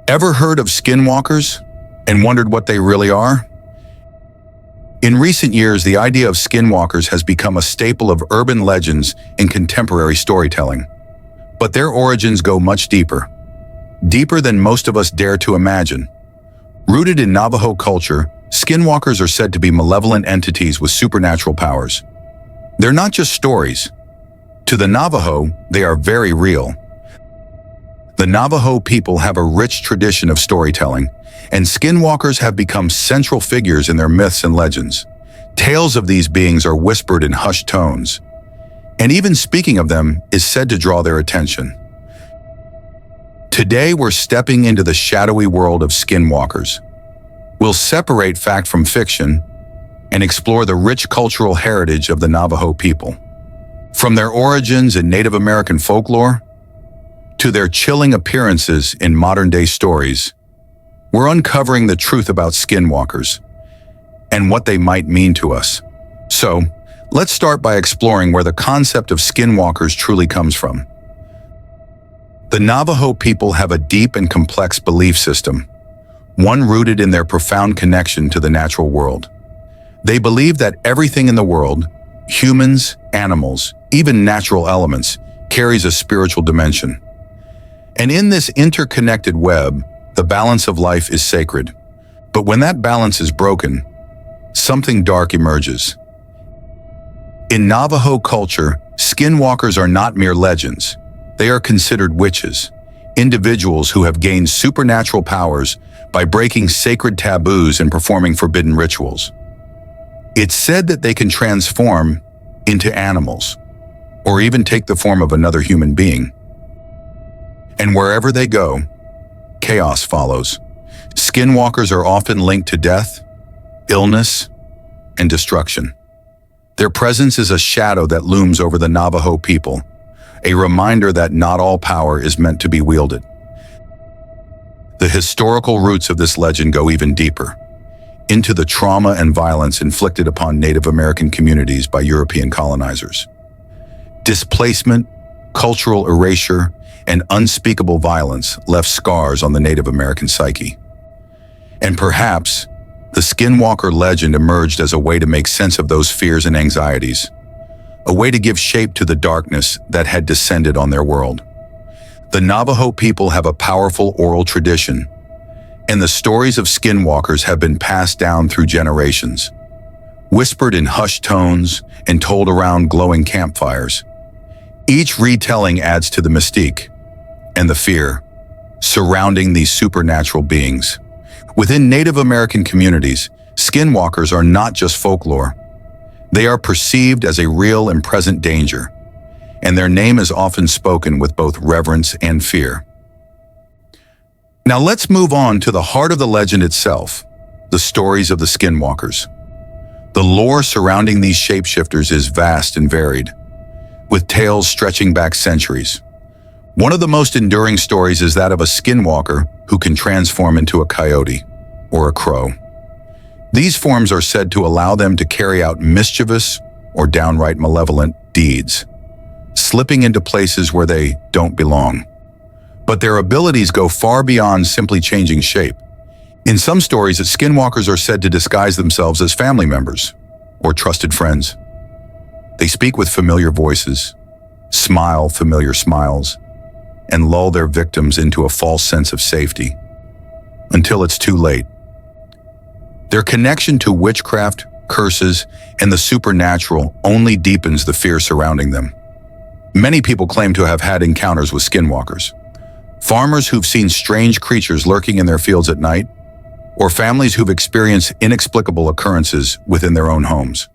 Ever heard of skinwalkers and wondered what they really are? In recent years, the idea of skinwalkers has become a staple of urban legends in contemporary storytelling. But their origins go much deeper. Deeper than most of us dare to imagine. Rooted in Navajo culture, skinwalkers are said to be malevolent entities with supernatural powers. They're not just stories. To the Navajo, they are very real. The Navajo people have a rich tradition of storytelling, and skinwalkers have become central figures in their myths and legends. Tales of these beings are whispered in hushed tones, and even speaking of them is said to draw their attention. Today, we're stepping into the shadowy world of skinwalkers. We'll separate fact from fiction and explore the rich cultural heritage of the Navajo people. From their origins in Native American folklore to their chilling appearances in modern-day stories, we're uncovering the truth about skinwalkers and what they might mean to us. So, let's start by exploring where the concept of skinwalkers truly comes from. The Navajo people have a deep and complex belief system, one rooted in their profound connection to the natural world. They believe that everything in the world, humans, animals, even natural elements, carries a spiritual dimension. And in this interconnected web, the balance of life is sacred. But when that balance is broken, something dark emerges. In Navajo culture, skinwalkers are not mere legends. They are considered witches, individuals who have gained supernatural powers by breaking sacred taboos and performing forbidden rituals. It's said that they can transform into animals, or even take the form of another human being. And wherever they go, chaos follows. Skinwalkers are often linked to death, illness, and destruction. Their presence is a shadow that looms over the Navajo people, a reminder that not all power is meant to be wielded. The historical roots of this legend go even deeper, into the trauma and violence inflicted upon Native American communities by European colonizers. Displacement, cultural erasure, and unspeakable violence left scars on the Native American psyche. And perhaps, the Skinwalker legend emerged as a way to make sense of those fears and anxieties, a way to give shape to the darkness that had descended on their world. The Navajo people have a powerful oral tradition, and the stories of skinwalkers have been passed down through generations, whispered in hushed tones and told around glowing campfires. Each retelling adds to the mystique and the fear surrounding these supernatural beings. Within Native American communities, skinwalkers are not just folklore. They are perceived as a real and present danger, and their name is often spoken with both reverence and fear. Now let's move on to the heart of the legend itself, the stories of the skinwalkers. The lore surrounding these shapeshifters is vast and varied, with tales stretching back centuries. One of the most enduring stories is that of a skinwalker who can transform into a coyote or a crow. These forms are said to allow them to carry out mischievous or downright malevolent deeds, slipping into places where they don't belong. But their abilities go far beyond simply changing shape. In some stories, skinwalkers are said to disguise themselves as family members or trusted friends. They speak with familiar voices, smile familiar smiles, and lull their victims into a false sense of safety until it's too late. Their connection to witchcraft, curses, and the supernatural only deepens the fear surrounding them. Many people claim to have had encounters with skinwalkers. Farmers who've seen strange creatures lurking in their fields at night, or families who've experienced inexplicable occurrences within their own homes.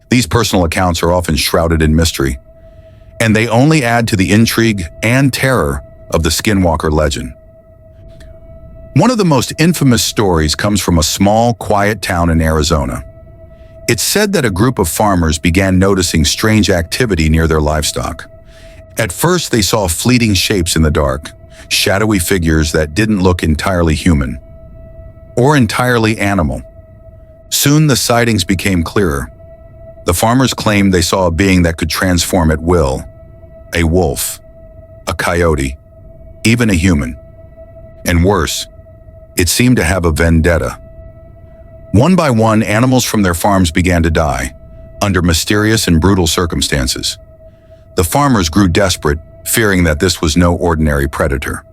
These personal accounts are often shrouded in mystery, and they only add to the intrigue and terror of the Skinwalker legend. One of the most infamous stories comes from a small, quiet town in Arizona. It's said that a group of farmers began noticing strange activity near their livestock. At first, they saw fleeting shapes in the dark, shadowy figures that didn't look entirely human or entirely animal. Soon the sightings became clearer. The farmers claimed they saw a being that could transform at will, a wolf, a coyote, even a human. And worse, it seemed to have a vendetta. One by one, animals from their farms began to die, under mysterious and brutal circumstances. The farmers grew desperate, fearing that this was no ordinary predator.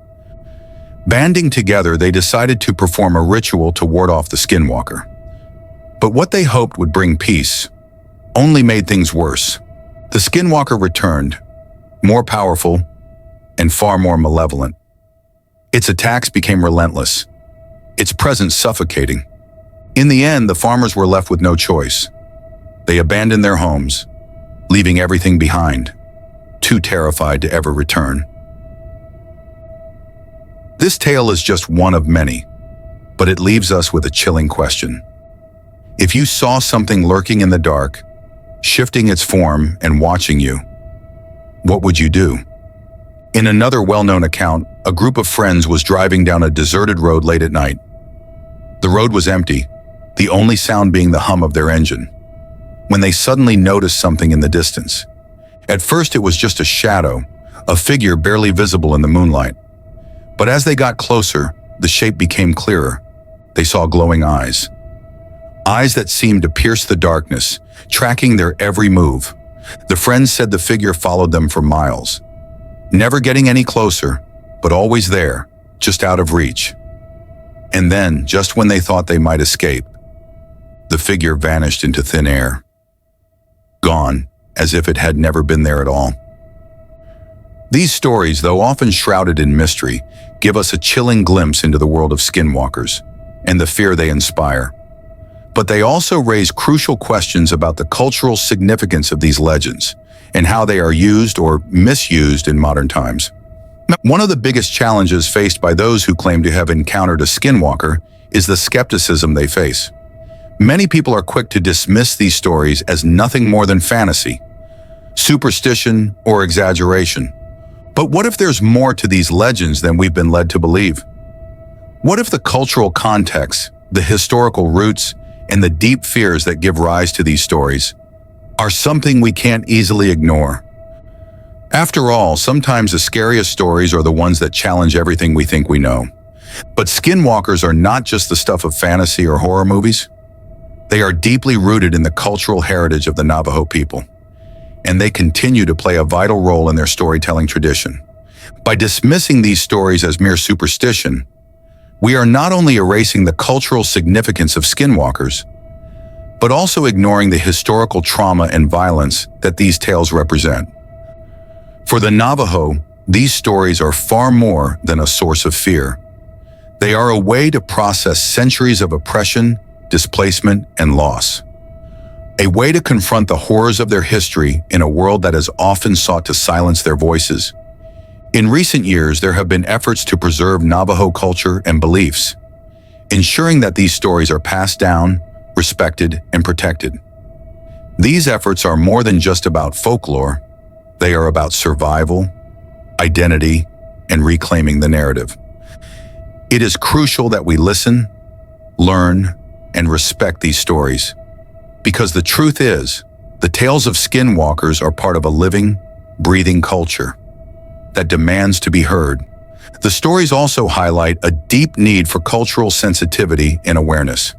Banding together, they decided to perform a ritual to ward off the Skinwalker. But what they hoped would bring peace only made things worse. The Skinwalker returned, more powerful and far more malevolent. Its attacks became relentless, its presence suffocating. In the end, the farmers were left with no choice. They abandoned their homes, leaving everything behind, too terrified to ever return. This tale is just one of many, but it leaves us with a chilling question. If you saw something lurking in the dark, shifting its form and watching you, what would you do? In another well-known account, a group of friends was driving down a deserted road late at night. The road was empty, the only sound being the hum of their engine, when they suddenly noticed something in the distance. At first, it was just a shadow, a figure barely visible in the moonlight. But as they got closer, the shape became clearer. They saw glowing eyes. Eyes that seemed to pierce the darkness, tracking their every move. The friends said the figure followed them for miles, never getting any closer, but always there, just out of reach. And then, just when they thought they might escape, the figure vanished into thin air. Gone, as if it had never been there at all. These stories, though often shrouded in mystery, give us a chilling glimpse into the world of Skinwalkers and the fear they inspire. But they also raise crucial questions about the cultural significance of these legends and how they are used or misused in modern times. One of the biggest challenges faced by those who claim to have encountered a Skinwalker is the skepticism they face. Many people are quick to dismiss these stories as nothing more than fantasy, superstition, or exaggeration. But what if there's more to these legends than we've been led to believe? What if the cultural context, the historical roots, and the deep fears that give rise to these stories are something we can't easily ignore? After all, sometimes the scariest stories are the ones that challenge everything we think we know. But Skinwalkers are not just the stuff of fantasy or horror movies. They are deeply rooted in the cultural heritage of the Navajo people, and they continue to play a vital role in their storytelling tradition. By dismissing these stories as mere superstition, we are not only erasing the cultural significance of Skinwalkers, but also ignoring the historical trauma and violence that these tales represent. For the Navajo, these stories are far more than a source of fear. They are a way to process centuries of oppression, displacement, and loss. A way to confront the horrors of their history in a world that has often sought to silence their voices. In recent years, there have been efforts to preserve Navajo culture and beliefs, ensuring that these stories are passed down, respected, and protected. These efforts are more than just about folklore. They are about survival, identity, and reclaiming the narrative. It is crucial that we listen, learn, and respect these stories, because the truth is, the tales of Skinwalkers are part of a living, breathing culture that demands to be heard. The stories also highlight a deep need for cultural sensitivity and awareness.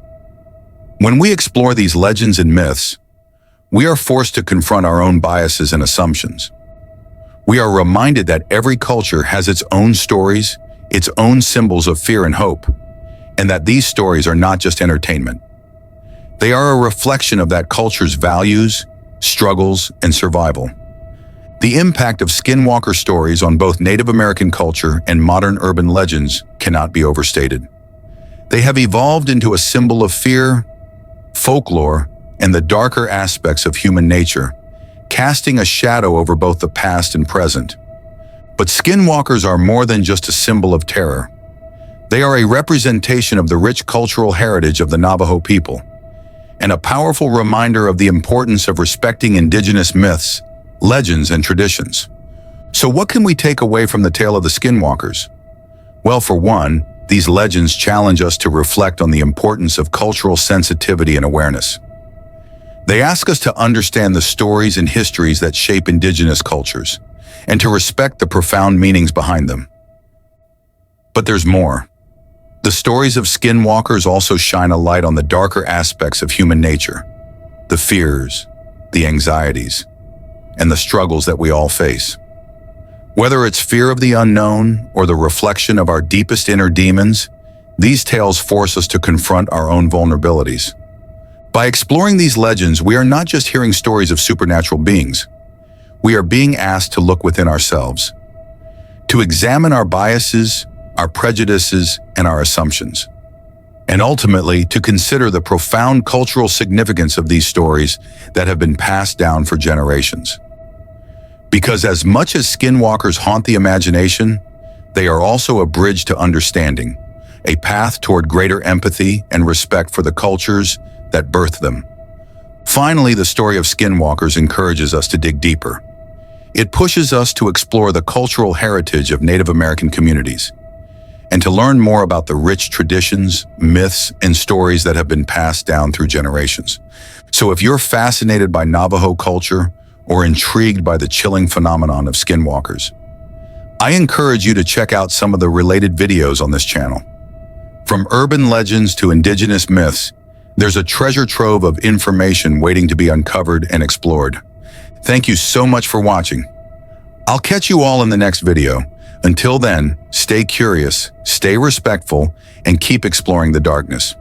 When we explore these legends and myths, we are forced to confront our own biases and assumptions. We are reminded that every culture has its own stories, its own symbols of fear and hope, and that these stories are not just entertainment. They are a reflection of that culture's values, struggles, and survival. The impact of Skinwalker stories on both Native American culture and modern urban legends cannot be overstated. They have evolved into a symbol of fear, folklore, and the darker aspects of human nature, casting a shadow over both the past and present. But Skinwalkers are more than just a symbol of terror. They are a representation of the rich cultural heritage of the Navajo people, and a powerful reminder of the importance of respecting indigenous myths, legends, and traditions. So what can we take away from the tale of the Skinwalkers? Well, for one, these legends challenge us to reflect on the importance of cultural sensitivity and awareness. They ask us to understand the stories and histories that shape indigenous cultures, and to respect the profound meanings behind them. But there's more. The stories of Skinwalkers also shine a light on the darker aspects of human nature, the fears, the anxieties, and the struggles that we all face. Whether it's fear of the unknown or the reflection of our deepest inner demons, these tales force us to confront our own vulnerabilities. By exploring these legends, we are not just hearing stories of supernatural beings. We are being asked to look within ourselves, to examine our biases, our prejudices, and our assumptions, and ultimately to consider the profound cultural significance of these stories that have been passed down for generations. Because as much as Skinwalkers haunt the imagination, they are also a bridge to understanding, a path toward greater empathy and respect for the cultures that birthed them. Finally, the story of Skinwalkers encourages us to dig deeper. It pushes us to explore the cultural heritage of Native American communities and to learn more about the rich traditions, myths, and stories that have been passed down through generations. So if you're fascinated by Navajo culture or intrigued by the chilling phenomenon of Skinwalkers, I encourage you to check out some of the related videos on this channel. From urban legends to indigenous myths, there's a treasure trove of information waiting to be uncovered and explored. Thank you so much for watching. I'll catch you all in the next video. Until then, stay curious, stay respectful, and keep exploring the darkness.